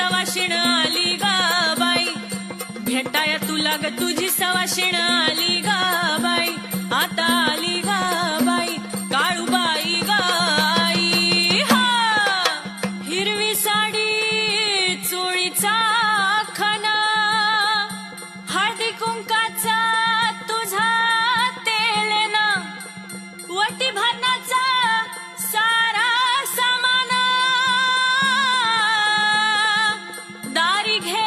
सवाशिण आली गा बाई, भेटाया तुला ग तुझी सवाशिण आली गा बाई, आता आली गा बाई काळूबाई गाई. हा हिरवी साडी चोळीचा खना, हळदी कुंकाचा तुझा तेलेना, वटी भरणाचा सारा सामान, दारी घे